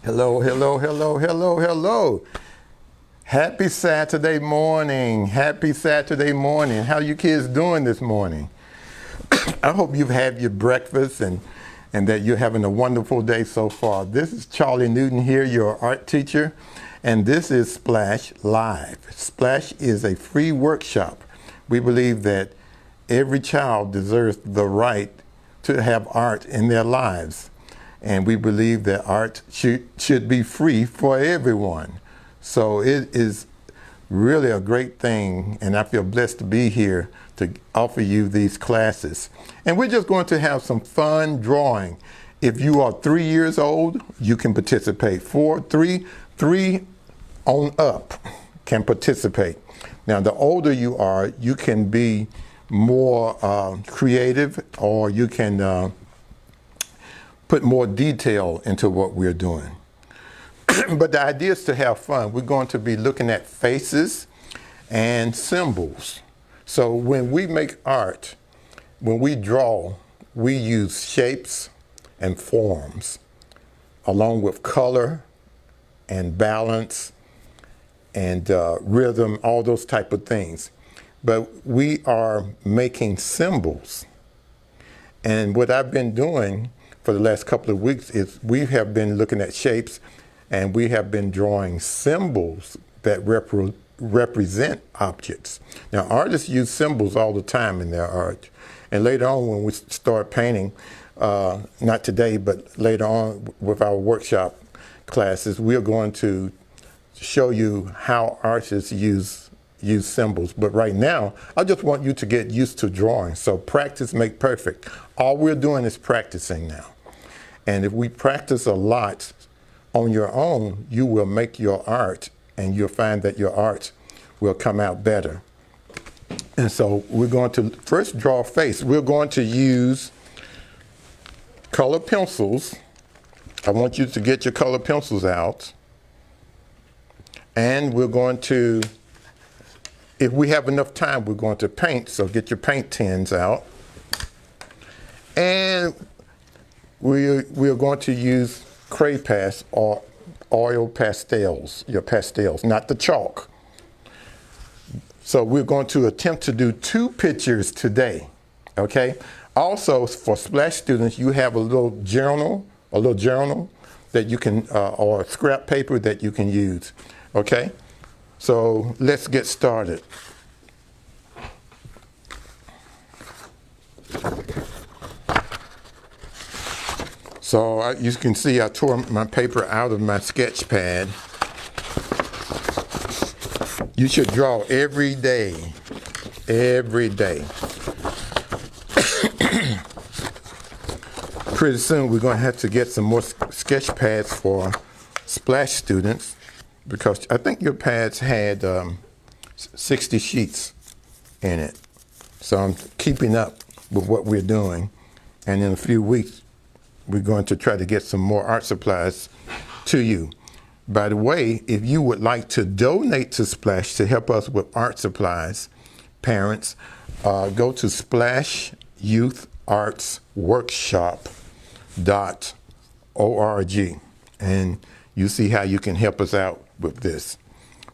Hello, hello, hello, hello, hello. Happy Saturday morning. Happy Saturday morning. How you kids doing this morning? I hope you've had your breakfast and that you're having a wonderful day so far. This is Charlie Newton here, your art teacher, and this is Splash Live. Splash is a free workshop. We believe that every child deserves the right to have art in their lives. And we believe that art should be free for everyone. So it is really a great thing, and I feel blessed to be here to offer you these classes. And we're just going to have some fun drawing. If you are 3 years old, you can participate. 3 on up can participate. Now, the older you are, you can be more creative, or you can put more detail into what we're doing. But the idea is to have fun. We're going to be looking at faces and symbols. So when we make art, when we draw, we use shapes and forms, along with color and balance and rhythm, all those type of things. But we are making symbols. And what I've been doing for the last couple of weeks is we have been looking at shapes, and we have been drawing symbols that represent objects. Now, artists use symbols all the time in their art. And later on, when we start painting, not today, but later on with our workshop classes, we are going to show you how artists use symbols. But right now, I just want you to get used to drawing. So practice make perfect. All we're doing is practicing now. And if we practice a lot on your own, you will make your art, and you'll find that your art will come out better. And so we're going to first draw a face. We're going to use color pencils. I want you to get your color pencils out. And we're going to, if we have enough time, we're going to paint. So get your paint tins out. And we're going to use crayon or oil pastels, your pastels, not the chalk. So we're going to attempt to do 2 pictures today, okay? Also, for Splash students, you have a little journal that you can, or scrap paper that you can use, okay? So let's get started. So you can see I tore my paper out of my sketch pad. You should draw every day, every day. Pretty soon we're going to have to get some more sketch pads for Splash students, because I think your pads had 60 sheets in it. So I'm keeping up with what we're doing, and in a few weeks we're going to try to get some more art supplies to you. By the way, if you would like to donate to Splash to help us with art supplies, parents, go to splashyoutheartsworkshop.org, and you see how you can help us out with this.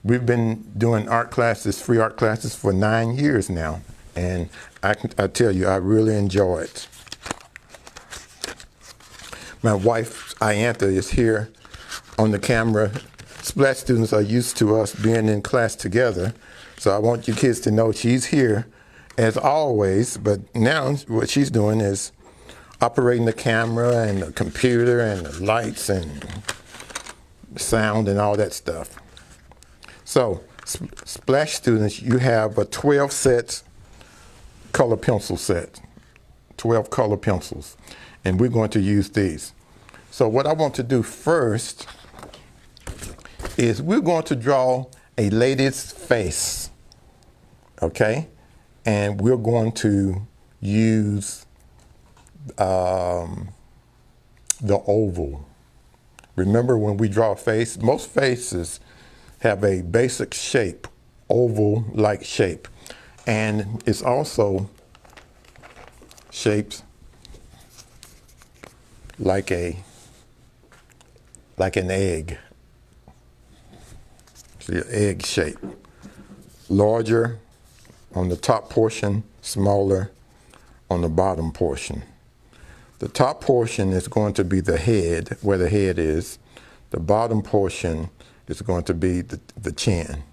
We've been doing art classes, free art classes, for 9 years now, and I tell you, I really enjoy it. My wife, Iantha, is here on the camera. Splash students are used to us being in class together, so I want you kids to know she's here as always, but now what she's doing is operating the camera and the computer and the lights and sound and all that stuff. So, Splash students, you have a 12 sets color pencil set, 12 color pencils. And we're going to use these. So what I want to do first is we're going to draw a lady's face, okay? And we're going to use the oval. Remember, when we draw a face, most faces have a basic shape, oval-like shape. And it's also shaped like a like an egg. See, an egg shape. Larger on the top portion, smaller on the bottom portion. The top portion is going to be the head, where the head is. The bottom portion is going to be the chin.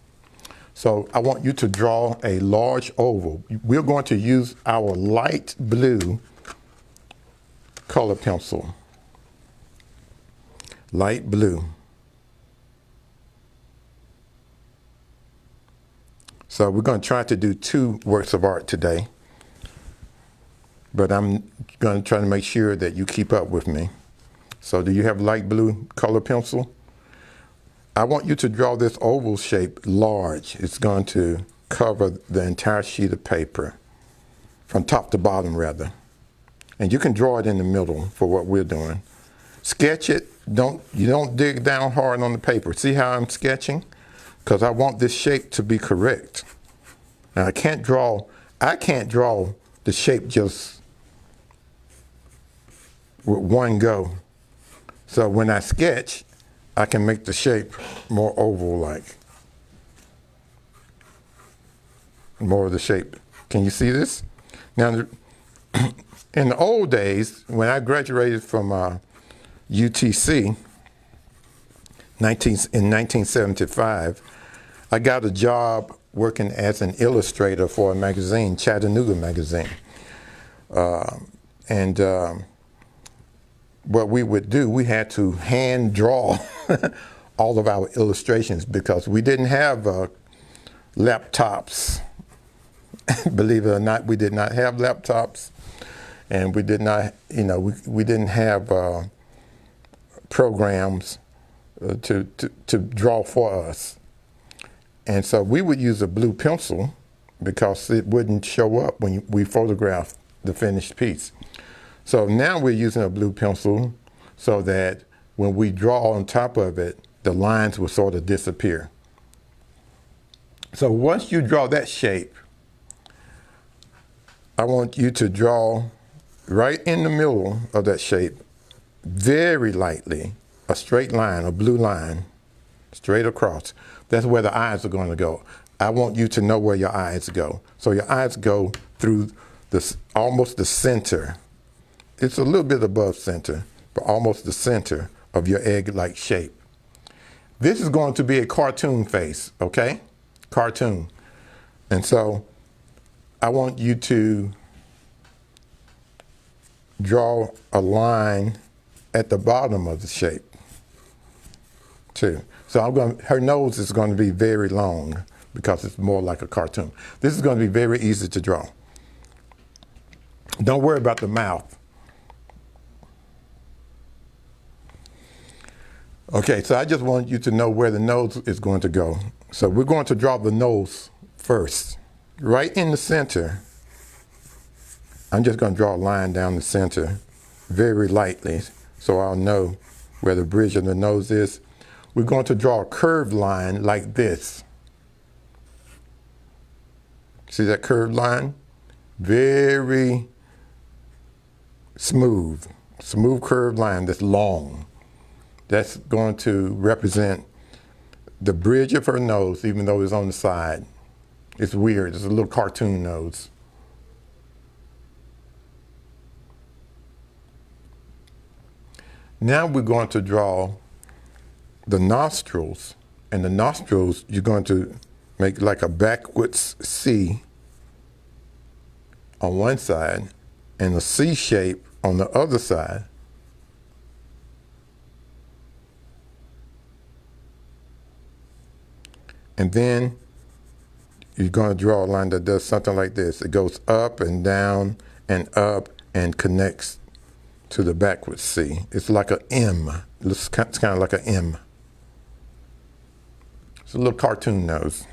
So I want you to draw a large oval. We're going to use our light blue color pencil. Light blue. So we're going to try to do 2 works of art today. But I'm going to try to make sure that you keep up with me. So do you have light blue color pencil? I want you to draw this oval shape large. It's going to cover the entire sheet of paper, from top to bottom rather. And you can draw it in the middle for what we're doing. Sketch it. You don't dig down hard on the paper. See how I'm sketching? Because I want this shape to be correct. Now I can't draw the shape just with one go. So when I sketch, I can make the shape more oval-like. More of the shape. Can you see this? Now, in the old days, when I graduated from UTC in 1975, I got a job working as an illustrator for a magazine, Chattanooga magazine. What we would do, we had to hand draw all of our illustrations because we didn't have laptops. Believe it or not, we did not have laptops, and we did not, we didn't have programs to draw for us. And so we would use a blue pencil because it wouldn't show up when we photographed the finished piece. So now we're using a blue pencil so that when we draw on top of it, the lines will sort of disappear. So once you draw that shape, I want you to draw right in the middle of that shape, very lightly, a straight line, a blue line, straight across. That's where the eyes are going to go. I want you to know where your eyes go. So your eyes go through almost the center. It's a little bit above center, but almost the center of your egg-like shape. This is going to be a cartoon face, okay? Cartoon. And so I want you to draw a line at the bottom of the shape, too. So her nose is going to be very long because it's more like a cartoon. This is going to be very easy to draw. Don't worry about the mouth. Okay, so I just want you to know where the nose is going to go. So we're going to draw the nose first. Right in the center, I'm just going to draw a line down the center very lightly so I'll know where the bridge of the nose is. We're going to draw a curved line like this. See that curved line? Very smooth curved line that's long. That's going to represent the bridge of her nose, even though it's on the side. It's weird. It's a little cartoon nose. Now we're going to draw the nostrils. And the nostrils, you're going to make like a backwards C on one side and a C shape on the other side. And then you're going to draw a line that does something like this. It goes up and down and up and connects to the backwards C. It's like an M. It's kind of like an M. It's a little cartoon nose.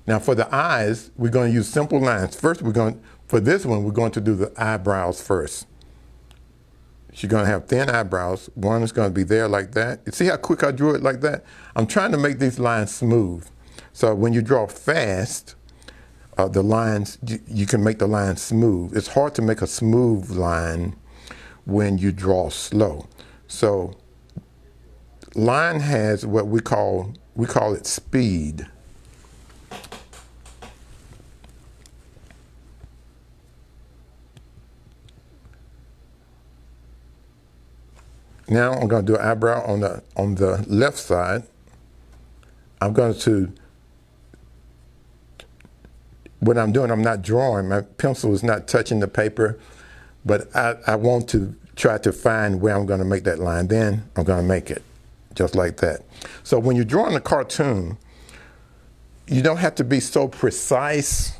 Now for the eyes, we're going to use simple lines. First, for this one, we're going to do the eyebrows first. She's going to have thin eyebrows. One is going to be there like that. You see how quick I drew it like that? I'm trying to make these lines smooth. So when you draw fast, the lines, you can make the lines smooth. It's hard to make a smooth line when you draw slow. So line has what we call it speed. Now I'm going to do an eyebrow on the left side. I'm going to, what I'm doing, I'm not drawing. My pencil is not touching the paper, but I want to try to find where I'm going to make that line. Then I'm going to make it just like that. So when you're drawing a cartoon, you don't have to be so precise.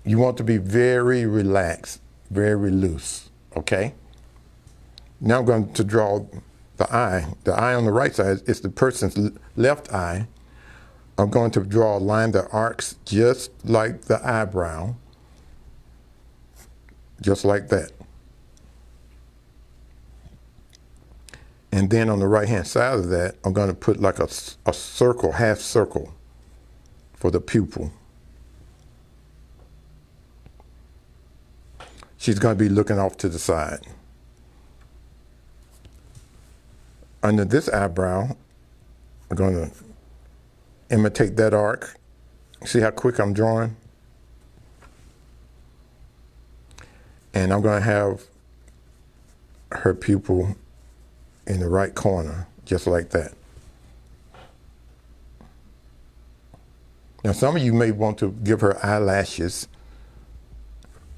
You want to be very relaxed, very loose, okay? Now I'm going to draw the eye. The eye on the right side is the person's left eye. I'm going to draw a line that arcs just like the eyebrow, just like that. And then on the right-hand side of that, I'm going to put like a circle, half circle for the pupil. She's going to be looking off to the side. Under this eyebrow, I'm going to imitate that arc. See how quick I'm drawing? And I'm going to have her pupil in the right corner, just like that. Now, some of you may want to give her eyelashes.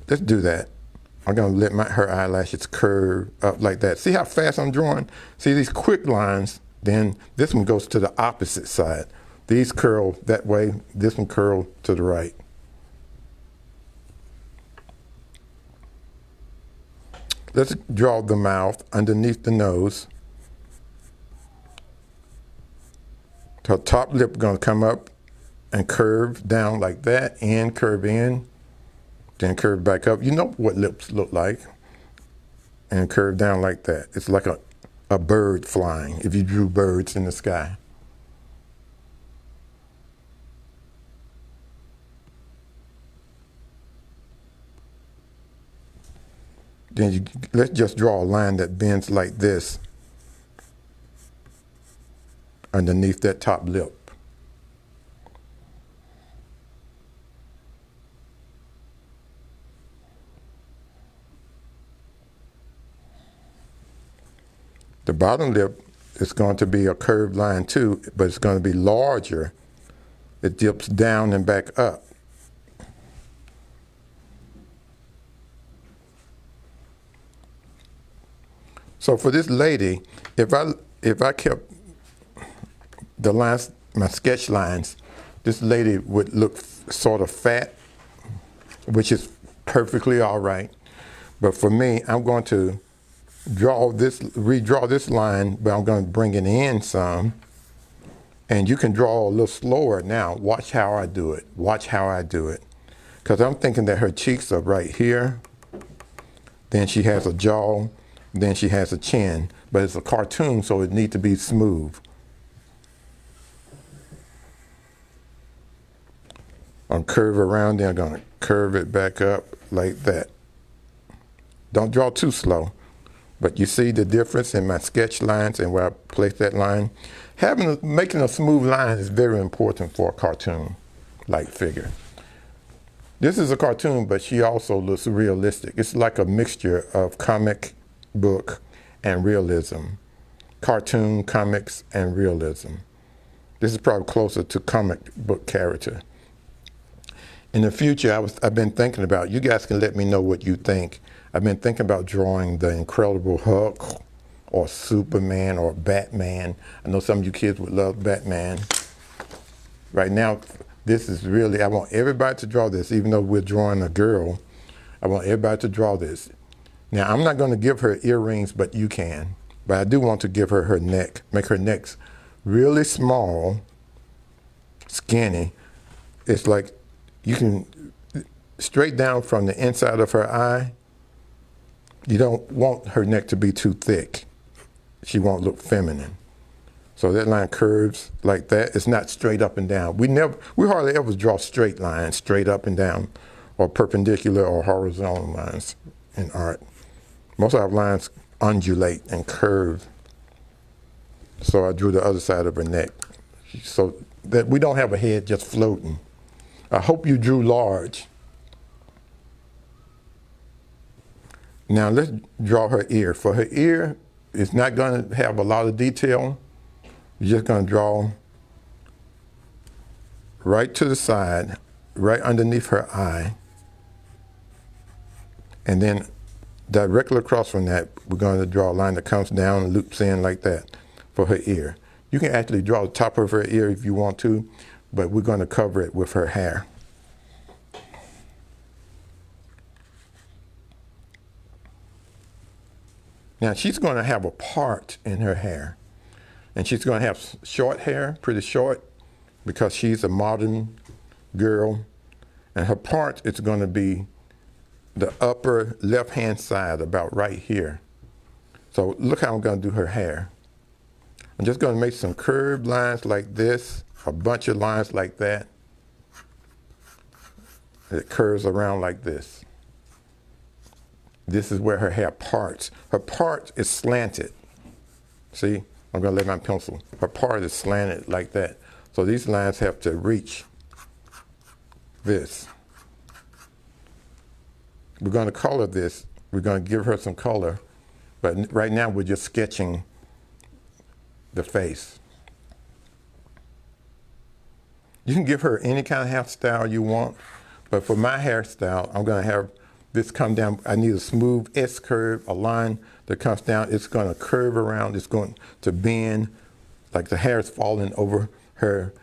Let's do that. I'm going to let her eyelashes curve up like that. See how fast I'm drawing? See these quick lines? Then this one goes to the opposite side. These curl that way, this one curl to the right. Let's draw the mouth underneath the nose. Her top lip going to come up and curve down like that, and curve in, then curve back up. You know what lips look like. And curve down like that. It's like a bird flying, if you drew birds in the sky. Then let's just draw a line that bends like this underneath that top lip. The bottom lip is going to be a curved line too, but it's going to be larger. It dips down and back up. So for this lady, if I kept the lines, my sketch lines, this lady would look sort of fat, which is perfectly all right. But for me, I'm going to redraw this line, but I'm going to bring it in some. And you can draw a little slower now. Watch how I do it. Watch how I do it. Because I'm thinking that her cheeks are right here. Then she has a jaw. Then she has a chin. But it's a cartoon, so it needs to be smooth. I'll curve around, then I'm going to curve it back up like that. Don't draw too slow. But you see the difference in my sketch lines and where I place that line? Making a smooth line is very important for a cartoon-like figure. This is a cartoon, but she also looks realistic. It's like a mixture of comic book and realism. Cartoon, comics, and realism. This is probably closer to comic book character. In the future, I've been thinking about, you guys can let me know what you think. I've been thinking about drawing the Incredible Hulk or Superman or Batman. I know some of you kids would love Batman. Right now, this is really, I want everybody to draw this, even though we're drawing a girl. I want everybody to draw this. Now, I'm not going to give her earrings, but you can. But I do want to give her her neck, make her neck really small, skinny. It's like you can, straight down from the inside of her eye, you don't want her neck to be too thick. She won't look feminine. So that line curves like that. It's not straight up and down. We hardly ever draw straight lines, straight up and down, or perpendicular or horizontal lines in art. Most of our lines undulate and curve. So I drew the other side of her neck so that we don't have a head just floating. I hope you drew large. Now let's draw her ear. For her ear, it's not going to have a lot of detail. You're just going to draw right to the side, right underneath her eye. And then directly across from that, we're going to draw a line that comes down and loops in like that for her ear. You can actually draw the top of her ear if you want to, but we're going to cover it with her hair. Now she's going to have a part in her hair, and she's going to have short hair, pretty short, because she's a modern girl, and her part is going to be the upper left-hand side, about right here. So look how I'm going to do her hair. I'm just going to make some curved lines like this, a bunch of lines like that. It curves around like this. This is where her hair parts. Her part is slanted. See, I'm going to lay my pencil. Her part is slanted like that. So these lines have to reach this. We're going to color this. We're going to give her some color. But right now we're just sketching the face. You can give her any kind of hairstyle you want. But for my hairstyle, I'm going to have this come down. I need a smooth S curve, a line that comes down. It's going to curve around. It's going to bend like the hair is falling over her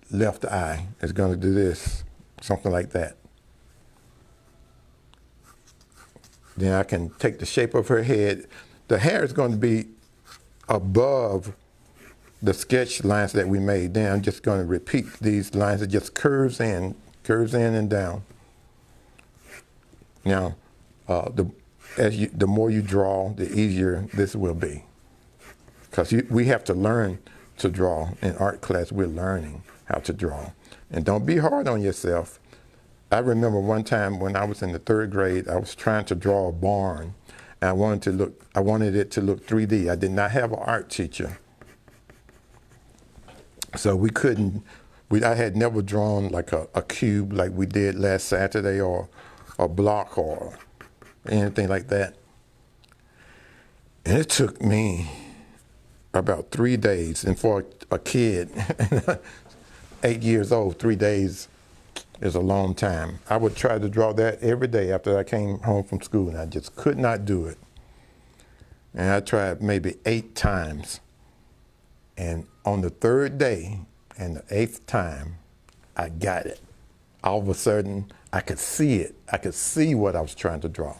left eye. It's going to do this, something like that. Then I can take the shape of her head. The hair is going to be above the sketch lines that we made. Then I'm just going to repeat these lines. It just curves in and down. Now, the more you draw, the easier this will be. Because we have to learn to draw. In art class, we're learning how to draw. And don't be hard on yourself. I remember one time when I was in the 3rd grade, I was trying to draw a barn. And I wanted it to look 3D. I did not have an art teacher. So we couldn't, I had never drawn like a cube like we did last Saturday, or a block or anything like that. And it took me about 3 days. And for a kid, 8 years old, 3 days is a long time. I would try to draw that every day after I came home from school, and I just could not do it. And I tried maybe 8 times. And on the 3rd day and the 8th time, I got it. All of a sudden, I could see it. I could see what I was trying to draw.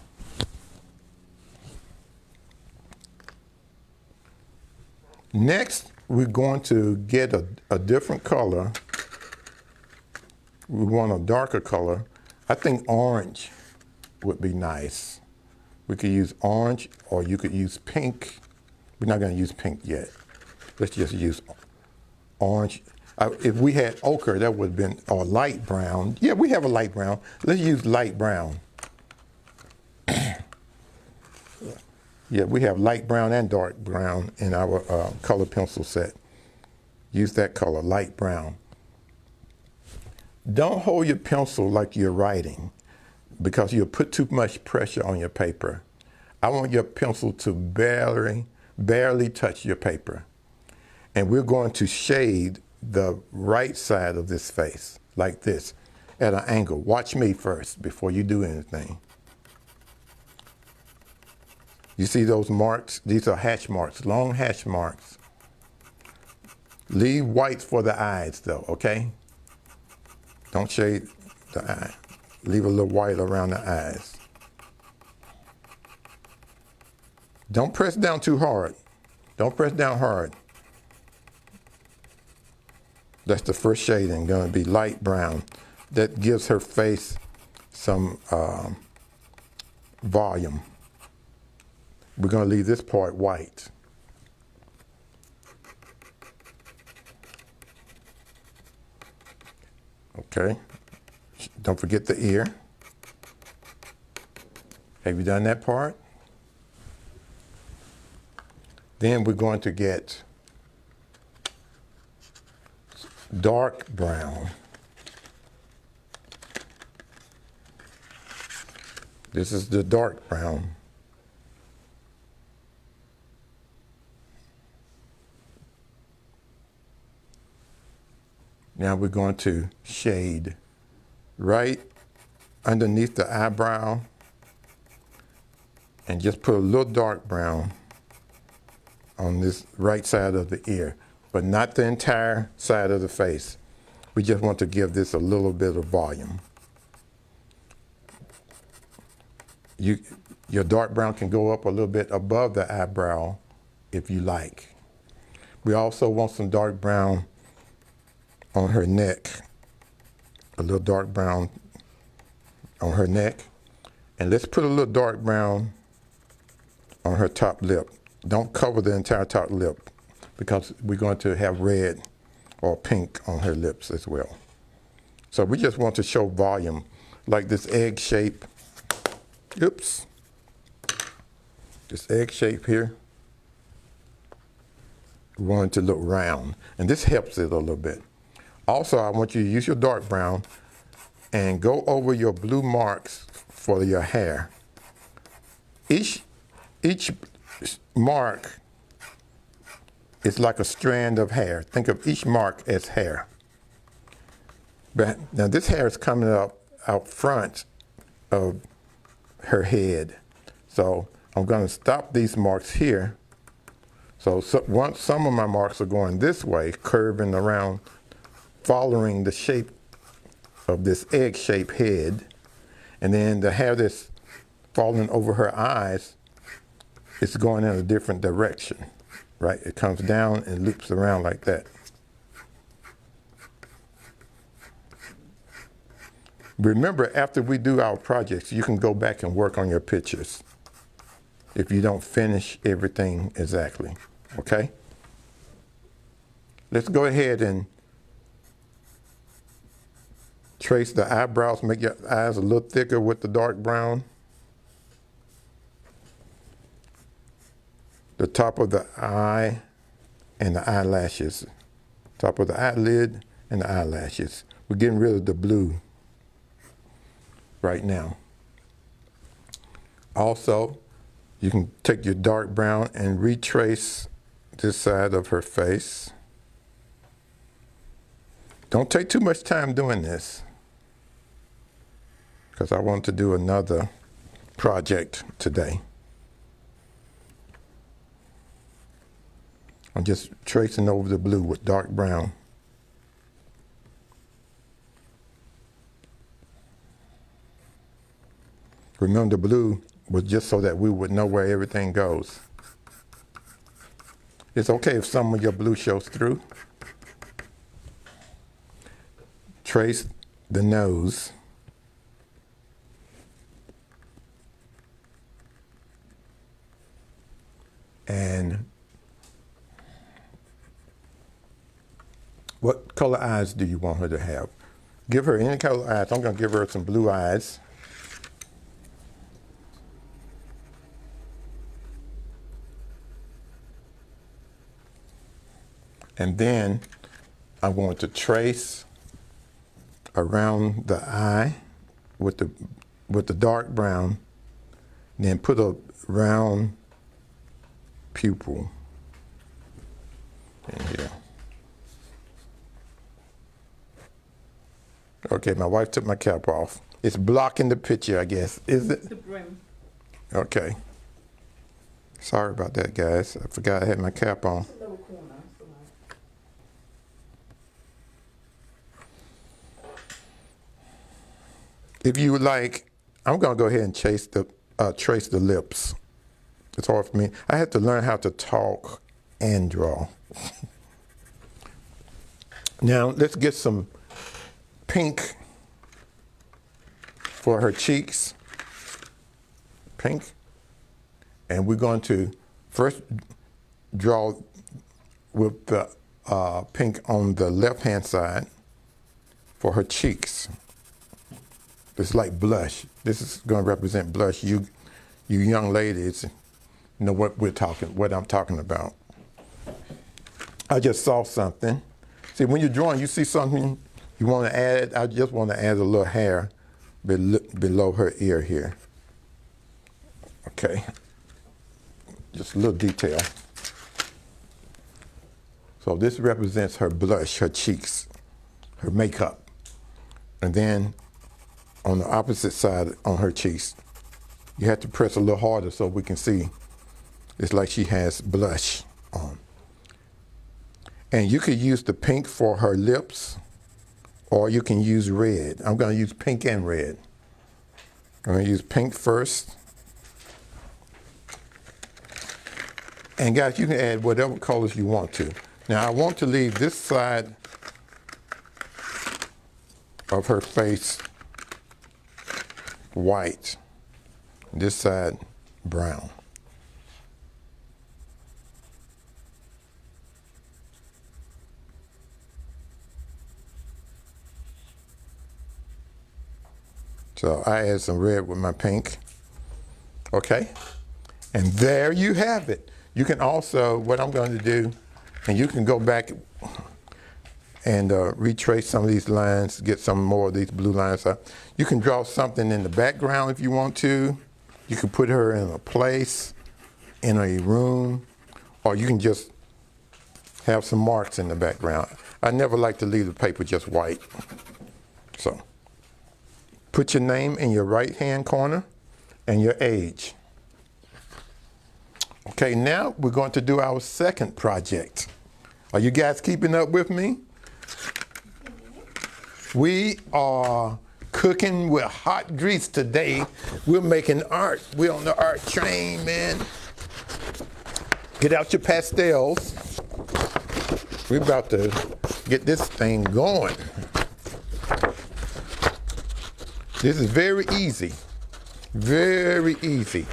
Next, we're going to get a different color. We want a darker color. I think orange would be nice. We could use orange, or you could use pink. We're not going to use pink yet. Let's just use orange. If we had ochre, that would have been, or light brown. Yeah, we have a light brown. Let's use light brown. Yeah, we have light brown and dark brown in our color pencil set. Use that color, light brown. Don't hold your pencil like you're writing, because you'll put too much pressure on your paper. I want your pencil to barely touch your paper. And we're going to shade the right side of this face, like this, at an angle. Watch me first before you do anything. You see those marks? These are hatch marks, long hatch marks. Leave whites for the eyes though, okay? Don't shade the eye. Leave a little white around the eyes. Don't press down too hard. Don't press down hard. That's the first shading, going to be light brown. That gives her face some volume. We're going to leave this part white. Okay. Don't forget the ear. Have you done that part? Then we're going to get dark brown. This is the dark brown. Now we're going to shade right underneath the eyebrow and just put a little dark brown on this right side of the ear, but not the entire side of the face. We just want to give this a little bit of volume. Your dark brown can go up a little bit above the eyebrow if you like. We also want some dark brown on her neck, a little dark brown on her neck. And let's put a little dark brown on her top lip. Don't cover the entire top lip because we're going to have red or pink on her lips as well. So we just want to show volume, like this egg shape. Oops. This egg shape here. We want it to look round, and this helps it a little bit. Also, I want you to use your dark brown and go over your blue marks for your hair. Each mark is like a strand of hair. Think of each mark as hair. But now this hair is coming up out front of her head. So I'm going to stop these marks here. So once some of my marks are going this way, curving around, following the shape of this egg-shaped head, and then the hair that's falling over her eyes, it's going in a different direction, right? It comes down and loops around like that. Remember, after we do our projects, you can go back and work on your pictures if you don't finish everything exactly, okay? Let's go ahead and trace the eyebrows, make your eyes a little thicker with the dark brown. The top of the eye and the eyelashes. Top of the eyelid and the eyelashes. We're getting rid of the blue right now. Also, you can take your dark brown and retrace this side of her face. Don't take too much time doing this, because I want to do another project today. I'm just tracing over the blue with dark brown. Remember, the blue was just so that we would know where everything goes. It's okay if some of your blue shows through. Trace the nose. And what color eyes do you want her to have? Give her any color eyes. I'm going to give her some blue eyes. And then I'm going to trace around the eye with the dark brown, then put a round pupil in here. Okay, my wife took my cap off. It's blocking the picture, I guess. Is it? The brim. Okay. Sorry about that, guys. I forgot I had my cap on. It's a little corner. So If you would like, I'm going to go ahead and trace the lips. It's hard for me. I had to learn how to talk and draw. Now, let's get some pink for her cheeks. Pink. And we're going to first draw with the pink on the left-hand side for her cheeks. It's like blush. This is going to represent blush. You young ladies, know what I'm talking about. I just saw something. See, when you're drawing, you see something you want to add. I just want to add a little hair below her ear here. Okay, just a little detail. So this represents her blush, her cheeks, her makeup. And then on the opposite side on her cheeks, you have to press a little harder so we can see. It's like she has blush on. And you could use the pink for her lips, or you can use red. I'm going to use pink and red. I'm going to use pink first. And guys, you can add whatever colors you want to. Now I want to leave this side of her face white, this side brown. So I add some red with my pink. Okay, and there you have it. You can also, what I'm going to do, and you can go back and retrace some of these lines, get some more of these blue lines up. You can draw something in the background if you want to. You can put her in a place, in a room, or you can just have some marks in the background. I never like to leave the paper just white. So put your name in your right-hand corner and your age. Okay, now we're going to do our second project. Are you guys keeping up with me? We are cooking with hot grease today. We're making art. We're on the art train, man. Get out your pastels. We're about to get this thing going. This is very easy. Very easy.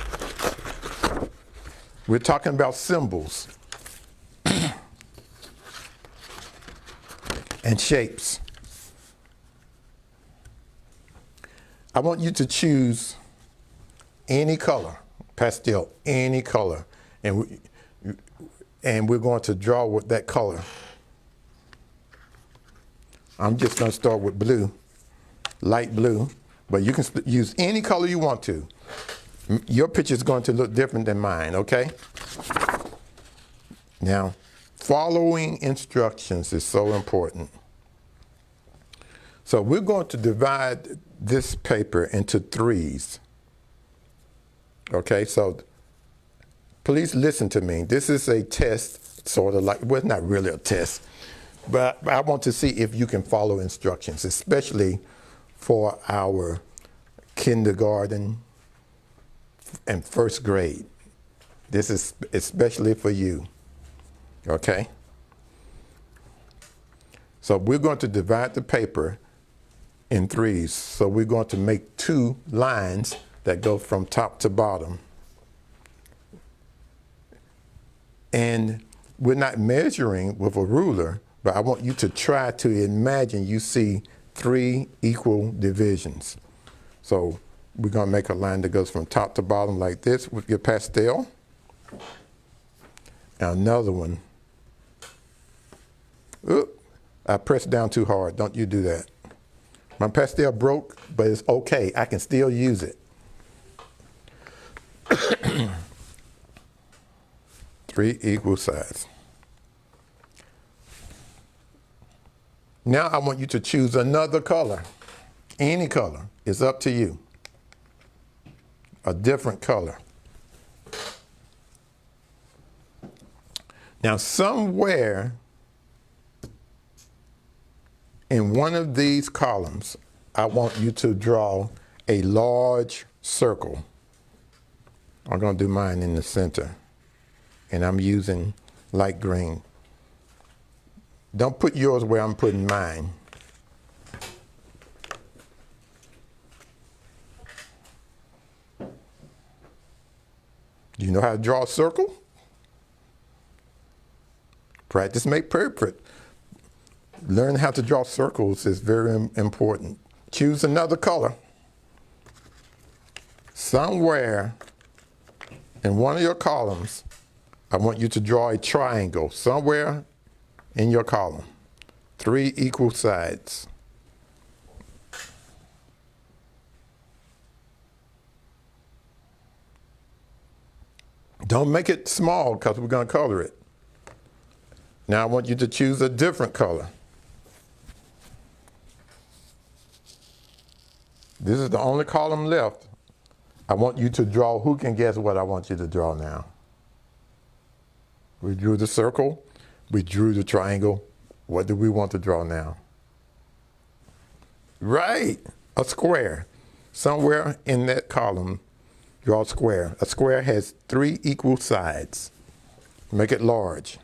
We're talking about symbols and shapes. I want you to choose any color, pastel, any color, and we're going to draw with that color. I'm just going to start with blue, light blue, but you can use any color you want to. Your picture is going to look different than mine, okay? Now, following instructions is so important. So we're going to divide this paper into threes. Okay, so please listen to me. This is a test, sort of like, well, it's not really a test, but I want to see if you can follow instructions, especially for our kindergarten and first grade. This is especially for you, okay? So we're going to divide the paper in threes. So we're going to make two lines that go from top to bottom. And we're not measuring with a ruler, but I want you to try to imagine you see three equal divisions. So we're going to make a line that goes from top to bottom like this with your pastel. And another one. Oop, I pressed down too hard. Don't you do that. My pastel broke, but it's okay. I can still use it. Three equal sides. Now I want you to choose another color. Any color. It's up to you. A different color. Now somewhere in one of these columns, I want you to draw a large circle. I'm going to do mine in the center. And I'm using light green. Don't put yours where I'm putting mine. Do you know how to draw a circle? Practice make perfect. Learn how to draw circles is very important. Choose another color. Somewhere in one of your columns, I want you to draw a triangle somewhere in your column. 3 equal sides. Don't make it small because we're going to color it. Now I want you to choose a different color. This is the only column left. I want you to draw. Who can guess what I want you to draw now? We drew the circle. We drew the triangle. What do we want to draw now? Right, a square. Somewhere in that column, draw a square. A square has 3 equal sides. Make it large.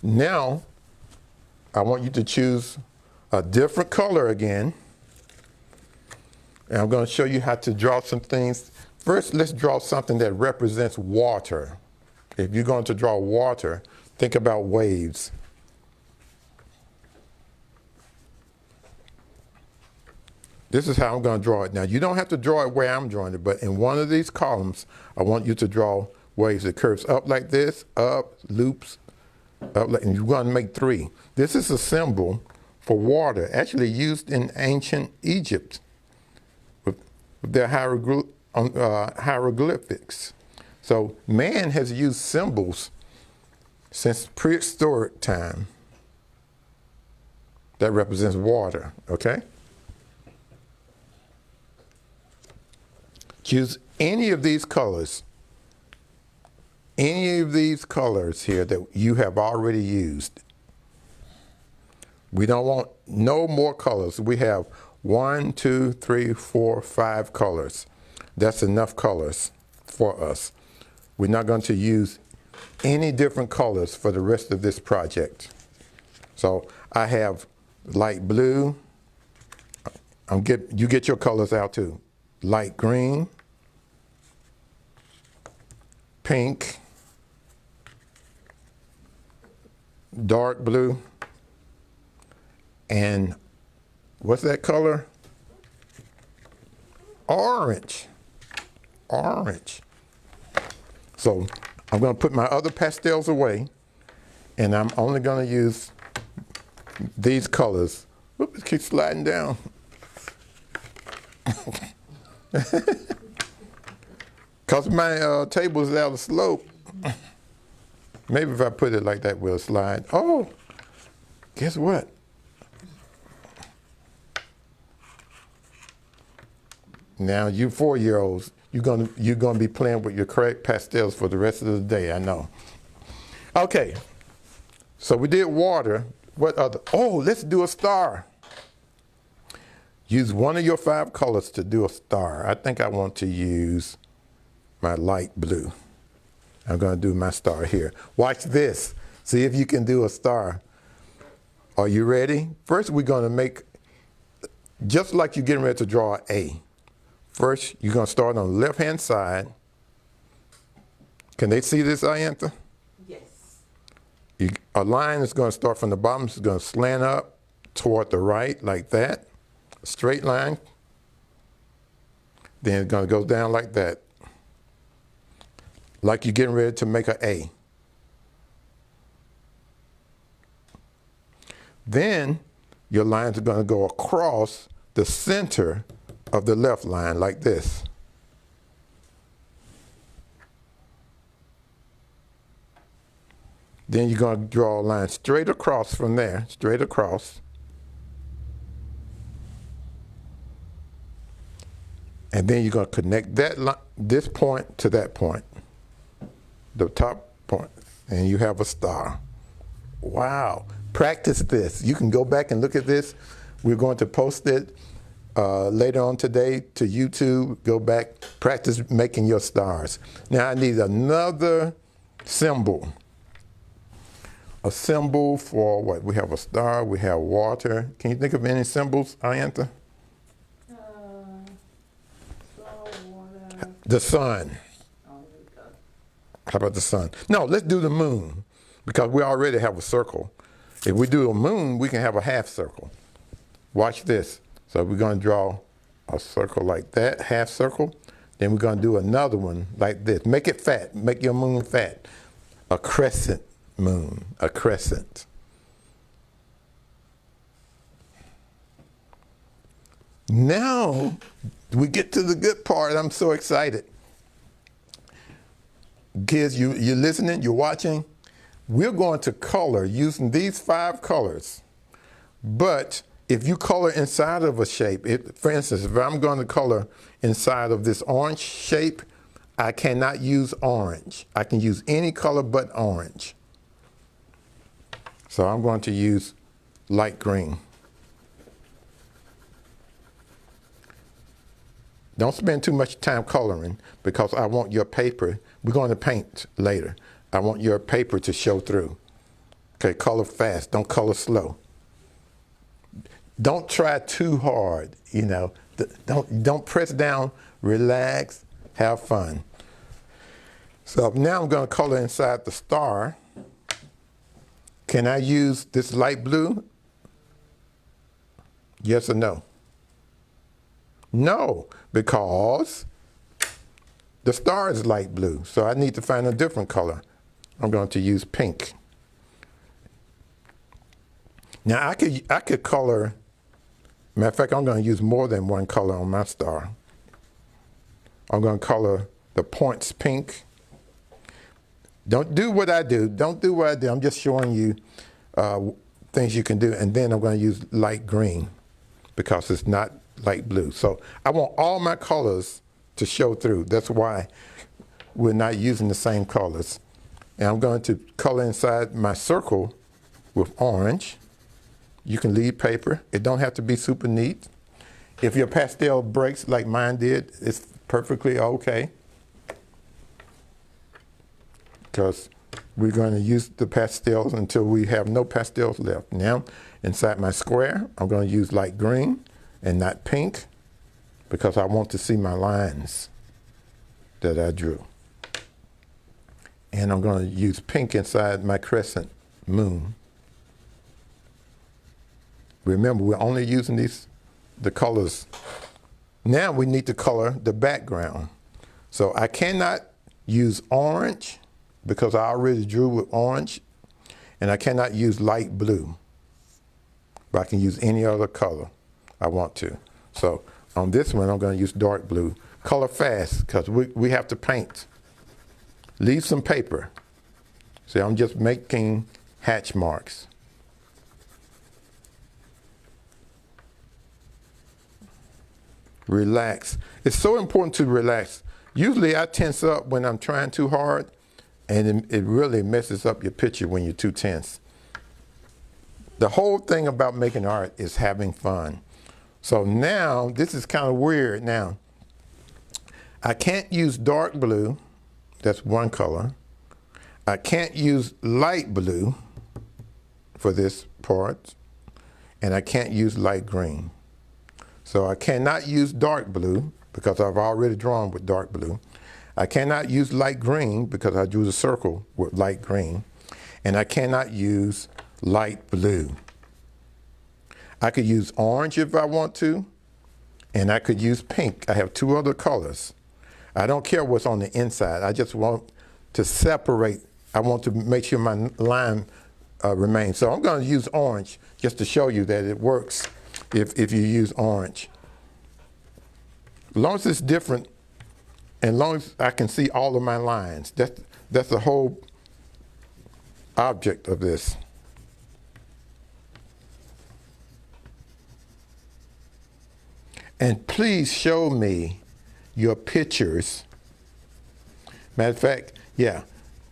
Now, I want you to choose a different color again. And I'm going to show you how to draw some things. First, let's draw something that represents water. If you're going to draw water, think about waves. This is how I'm going to draw it. Now, you don't have to draw it where I'm drawing it, but in one of these columns, I want you to draw waves. It curves up like this, up, loops, up, and you're going to make 3. This is a symbol for water, actually used in ancient Egypt with their hieroglyphics. So man has used symbols since prehistoric time that represents water, okay? Choose any of these colors. Any of these colors here that you have already used. We don't want no more colors. We have 1, 2, 3, 4, 5 colors. That's enough colors for us. We're not going to use any different colors for the rest of this project. So I have light blue. You get your colors out too. Light green, pink, dark blue, and what's that color? Orange. Orange. So I'm going to put my other pastels away, and I'm only going to use these colors. Whoop, it keeps sliding down. Because my table is out of slope. Maybe if I put it like that, we'll slide. Oh, guess what? Now, you 4-year-olds, you're gonna be playing with your correct pastels for the rest of the day, I know. Okay, so we did water. What other? Oh, let's do a star. Use one of your 5 colors to do a star. I think I want to use my light blue. I'm going to do my star here. Watch this. See if you can do a star. Are you ready? First, we're going to make, just like you're getting ready to draw an A. First, you're going to start on the left-hand side. Can they see this, Ayantha? Yes. A line is going to start from the bottom. It's going to slant up toward the right like that. A straight line. Then it's going to go down like that. Like you're getting ready to make an A. Then your lines are going to go across the center of the left line like this. Then you're going to draw a line straight across from there, straight across. And then you're going to connect this point to that point, the top point, and you have a star. Wow. Practice this. You can go back and look at this. We're going to post it later on today to YouTube. Go back, practice making your stars. Now I need another symbol. A symbol for what? We have a star, we have water. Can you think of any symbols, Ayantha? Water. The sun. How about the sun? No, let's do the moon, because we already have a circle. If we do a moon, we can have a half circle. Watch this. So we're going to draw a circle like that, half circle. Then we're going to do another one like this. Make it fat. Make your moon fat. A crescent moon. A crescent. Now we get to the good part. I'm so excited. Kids, you're listening, you're watching. We're going to color using these 5 colors. But if you color inside of a shape, for instance, if I'm going to color inside of this orange shape, I cannot use orange. I can use any color but orange. So I'm going to use light green. Don't spend too much time coloring because I want your paper. We're going to paint later. I want your paper to show through. Okay, color fast. Don't color slow. Don't try too hard, you know. Don't press down. Relax. Have fun. So now I'm going to color inside the star. Can I use this light blue? Yes or no? No, because the star is light blue, so I need to find a different color. I'm going to use pink. Now I could color, matter of fact, I'm going to use more than one color on my star. I'm going to color the points pink. Don't do what I do. Don't do what I do. I'm just showing you things you can do. And then I'm going to use light green because it's not light blue. So I want all my colors to show through. That's why we're not using the same colors. And I'm going to color inside my circle with orange. You can leave paper. It don't have to be super neat. If your pastel breaks like mine did, it's perfectly okay. Because we're going to use the pastels until we have no pastels left. Now, inside my square, I'm going to use light green and not pink because I want to see my lines that I drew. And I'm going to use pink inside my crescent moon. Remember, we're only using the colors. Now we need to color the background. So I cannot use orange because I already drew with orange, and I cannot use light blue, but I can use any other color I want to. So on this one, I'm going to use dark blue. Color fast, because we have to paint. Leave some paper. See, I'm just making hatch marks. Relax. It's so important to relax. Usually I tense up when I'm trying too hard, and it really messes up your picture when you're too tense. The whole thing about making art is having fun. So now, this is kind of weird now. I can't use dark blue, that's one color. I can't use light blue for this part, and I can't use light green. So I cannot use dark blue because I've already drawn with dark blue. I cannot use light green because I drew the circle with light green. And I cannot use light blue. I could use orange if I want to, and I could use pink. I have 2 other colors. I don't care what's on the inside. I just want to separate. I want to make sure my line remains. So I'm going to use orange just to show you that it works if you use orange. As long as it's different, and as long as I can see all of my lines, that's the whole object of this. And please show me your pictures. Matter of fact, yeah,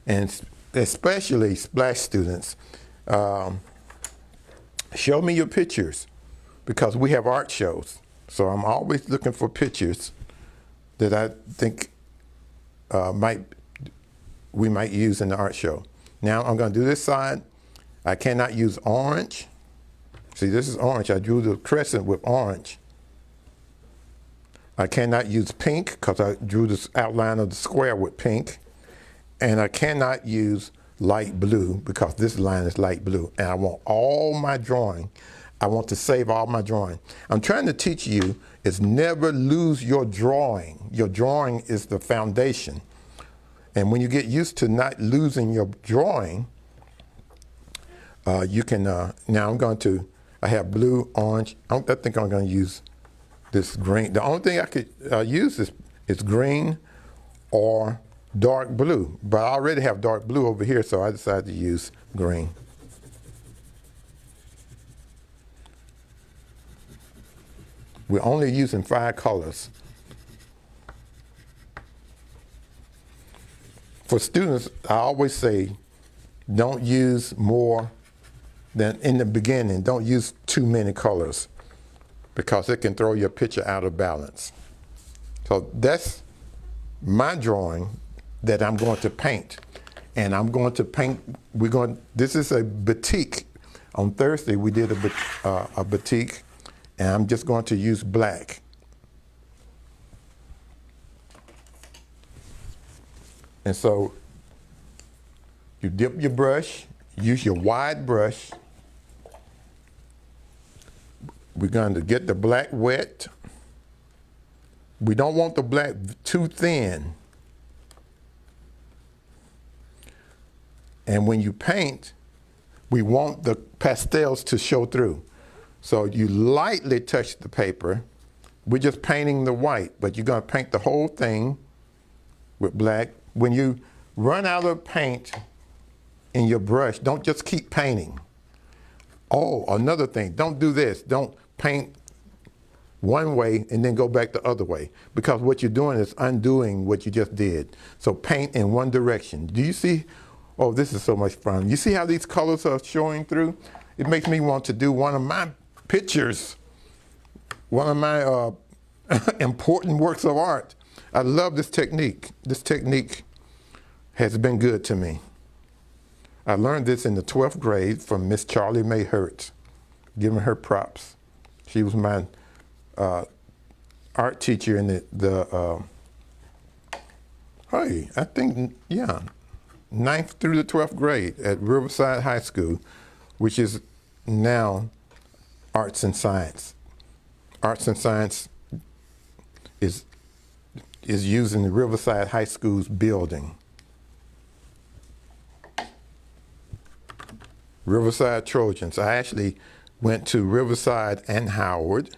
and especially Splash students, show me your pictures because we have art shows. So I'm always looking for pictures that I think we might use in the art show. Now I'm going to do this side. I cannot use orange. See, this is orange. I drew the crescent with orange. I cannot use pink because I drew this outline of the square with pink. And I cannot use light blue because this line is light blue. And I want all my drawing. I want to save all my drawing. I'm trying to teach you is never lose your drawing. Your drawing is the foundation. And when you get used to not losing your drawing, you can, now I have blue, orange. I think I'm going to use this green. The only thing I could use is green or dark blue. But I already have dark blue over here, so I decided to use green. We're only using 5 colors. For students, I always say, don't use more than in the beginning. Don't use too many colors because it can throw your picture out of balance. So that's my drawing that I'm going to paint. And I'm going to paint, this is a batik. On Thursday, we did a batik, and I'm just going to use black. And so you dip your brush, use your wide brush. We're going to get the black wet. We don't want the black too thin. And when you paint, we want the pastels to show through. So you lightly touch the paper. We're just painting the white, but you're going to paint the whole thing with black. When you run out of paint in your brush, don't just keep painting. Oh, another thing, don't do this. Don't paint one way and then go back the other way, because what you're doing is undoing what you just did. So paint in one direction. Do you see? Oh, this is so much fun. You see how these colors are showing through? It makes me want to do one of my pictures, one of my important works of art. I love this technique. This technique has been good to me. I learned this in the 12th grade from Miss Charlie Mae Hertz, giving her props. She was my art teacher in I think, yeah, 9th through the 12th grade at Riverside High School, which is now Arts and Science. Arts and Science is using the Riverside High School's building. Riverside Trojans. I actually went to Riverside and Howard.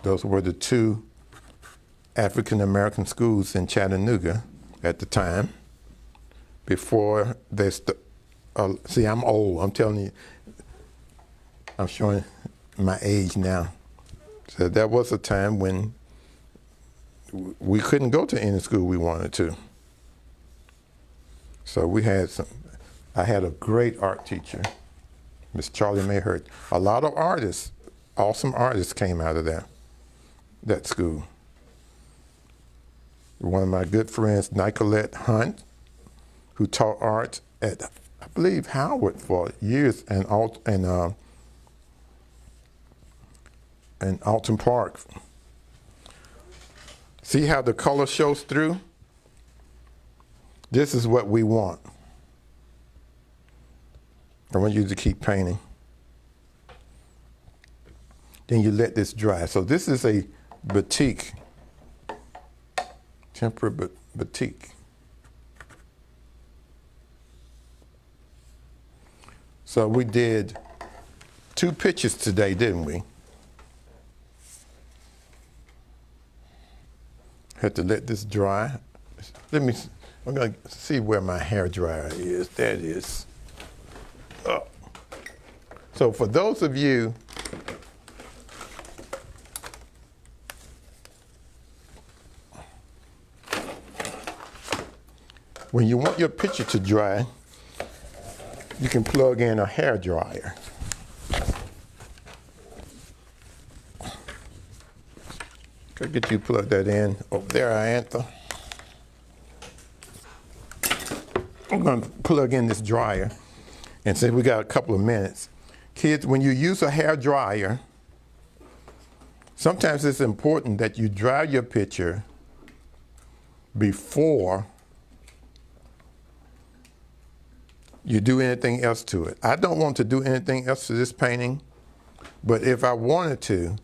Those were the 2 African-American schools in Chattanooga at the time. Before they see, I'm old. I'm telling you, I'm showing my age now. So there was a time when we couldn't go to any school we wanted to. So I had a great art teacher, Miss Charlie Mae Hertz. A lot of artists, awesome artists came out of that school. One of my good friends, Nicolette Hunt, who taught art at, I believe, Howard for years, and Alton Park. See how the color shows through? This is what we want. I want you to keep painting. Then you let this dry. So this is a batik, temporary batik. So we did 2 pictures today, didn't we? Had to let this dry. I'm gonna see where my hair dryer is. There it is. Oh. So for those of you when you want your picture to dry, you can plug in a hair dryer. Could get you plug that in. Oh, there I enter. I'm going to plug in this dryer, and since we got a couple of minutes, kids, when you use a hair dryer, sometimes it's important that you dry your picture before you do anything else to it. I don't want to do anything else to this painting, but if I wanted to,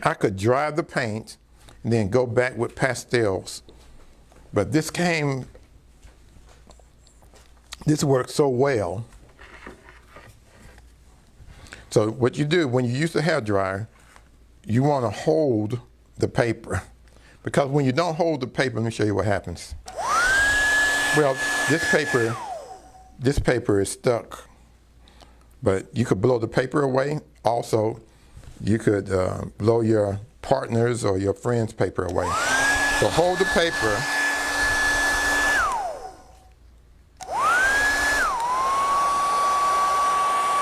I could dry the paint and then go back with pastels. But this worked so well. So what you do when you use the hairdryer, you want to hold the paper. Because when you don't hold the paper, let me show you what happens. Well, this paper is stuck. But you could blow the paper away. Also, you could blow your partner's or your friend's paper away. So hold the paper.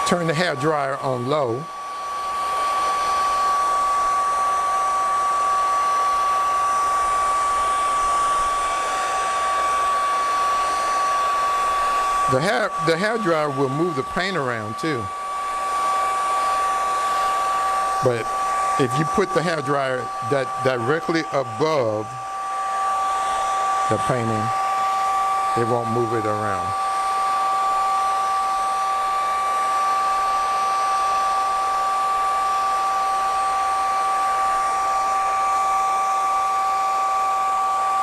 Turn the hair dryer on low. The hair dryer will move the paint around too. But if you put the hair dryer directly above the painting, it won't move it around.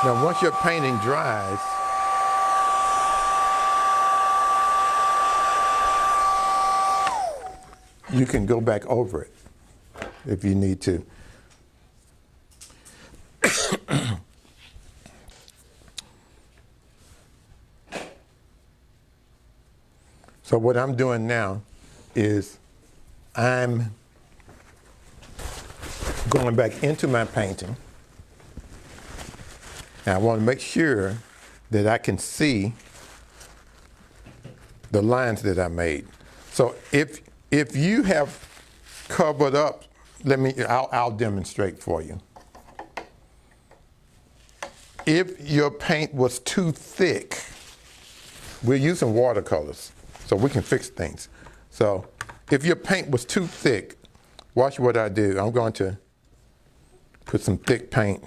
Now, once your painting dries, you can go back over it if you need to. So what I'm doing now is I'm going back into my painting. Now I want to make sure that I can see the lines that I made. So if you have covered up, I'll demonstrate for you. If your paint was too thick, we're using watercolors, so we can fix things. So if your paint was too thick, watch what I do. I'm going to put some thick paint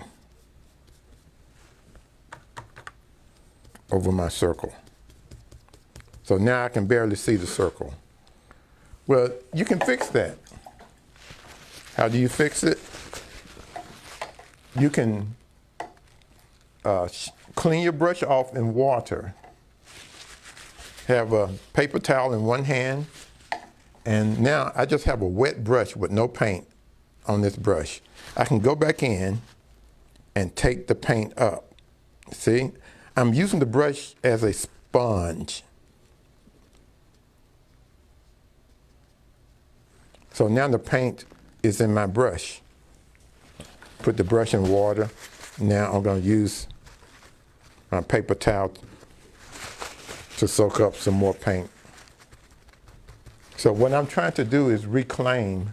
over my circle. So now I can barely see the circle. Well, you can fix that. How do you fix it? You can clean your brush off in water. Have a paper towel in one hand, and now I just have a wet brush with no paint on this brush. I can go back in and take the paint up. See? I'm using the brush as a sponge. So now the paint is in my brush. Put the brush in water. Now I'm going to use my paper towel to soak up some more paint. So what I'm trying to do is reclaim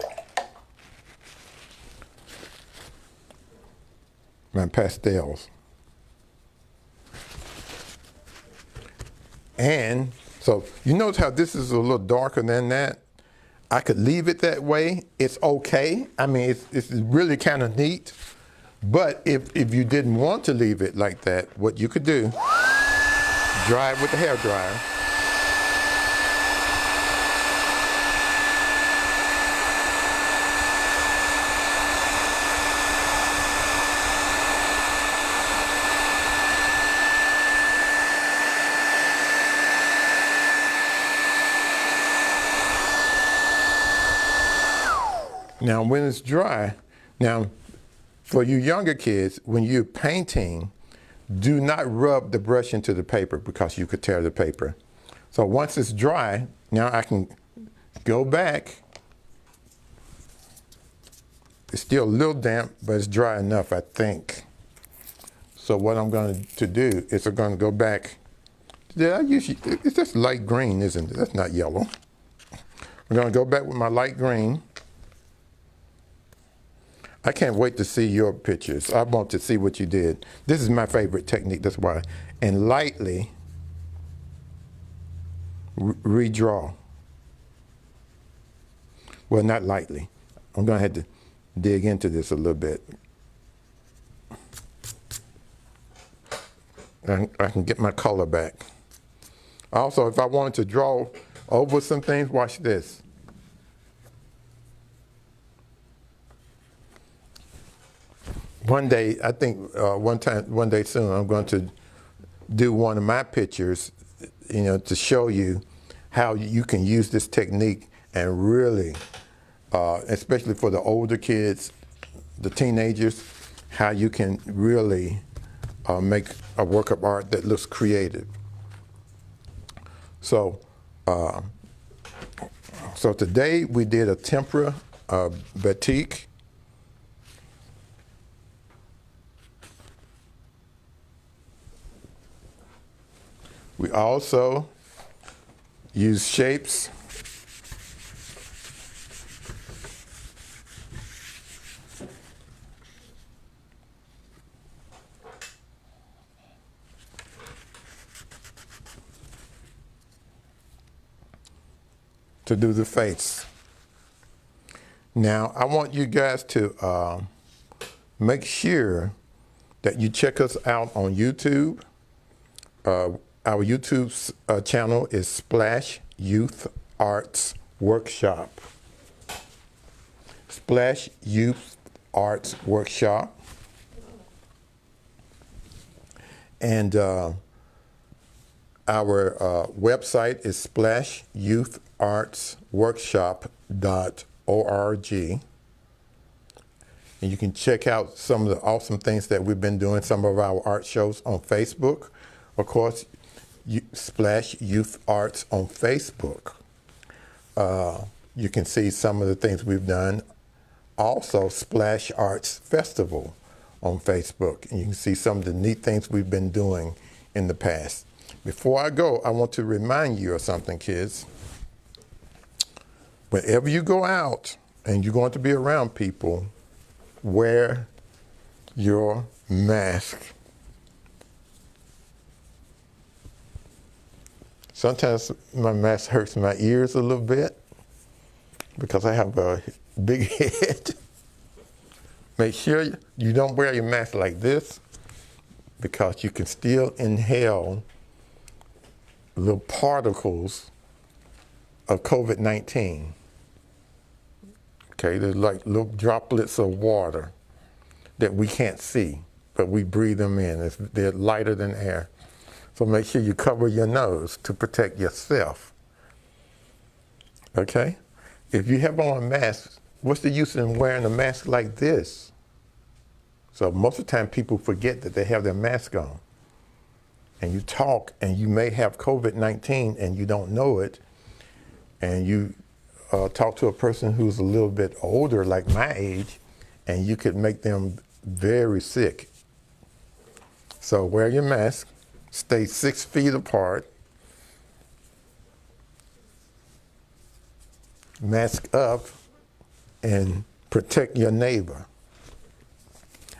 my pastels. And so you notice how this is a little darker than that? I could leave it that way. It's okay. I mean, it's really kind of neat. But if you didn't want to leave it like that, what you could do, dry it with the hair dryer. Now, when it's dry, now for you younger kids, when you're painting, do not rub the brush into the paper because you could tear the paper. So once it's dry, now I can go back. It's still a little damp, but it's dry enough, I think. So what I'm going to do is I'm going to go back. It's just light green, isn't it? That's not yellow. I'm going to go back with my light green. I can't wait to see your pictures. I want to see what you did. This is my favorite technique, that's why. And lightly redraw. Well, not lightly. I'm going to have to dig into this a little bit. I can get my color back. Also, if I wanted to draw over some things, watch this. One day, I think one day soon, I'm going to do one of my pictures, to show you how you can use this technique and really, especially for the older kids, the teenagers, how you can really make a work of art that looks creative. So, so today we did a tempera batik. We also use shapes. To do the face. Now, I want you guys to make sure that you check us out on YouTube. Our YouTube channel is Splash Youth Arts Workshop. Splash Youth Arts Workshop. And our website is splashyouthArtsWorkshop.org. And you can check out some of the awesome things that we've been doing, some of our art shows on Facebook. Of course, Splash Youth Arts on Facebook. You can see some of the things we've done. Also, Splash Arts Festival on Facebook. And you can see some of the neat things we've been doing in the past. Before I go, I want to remind you of something, kids. Whenever you go out and you're going to be around people, wear your mask. Sometimes my mask hurts my ears a little bit because I have a big head. Make sure you don't wear your mask like this because you can still inhale little particles of COVID-19. Okay, they're like little droplets of water that we can't see, but we breathe them in. They're lighter than air. So make sure you cover your nose to protect yourself. Okay? If you have on a mask, what's the use in wearing a mask like this? So most of the time people forget that they have their mask on. And you talk and you may have COVID-19 and you don't know it. And you talk to a person who's a little bit older, like my age, and you could make them very sick. So wear your mask. Stay 6 feet apart. Mask up and protect your neighbor.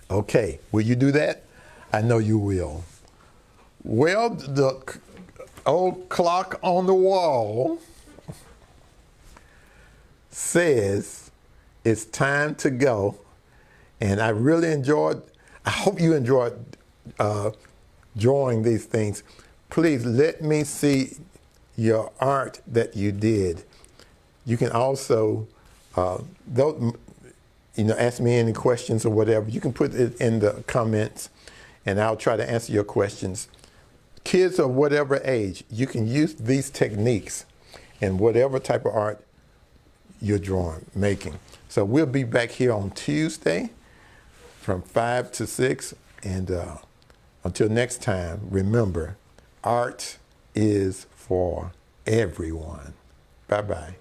Okay, will you do that? I know you will. Well, the old clock on the wall says it's time to go. And I really I hope you enjoyed drawing these things. Please let me see your art that you did. You can also, ask me any questions or whatever. You can put it in the comments and I'll try to answer your questions. Kids of whatever age, you can use these techniques in whatever type of art you're making. So we'll be back here on Tuesday from 5 to 6. And until next time, remember, art is for everyone. Bye-bye.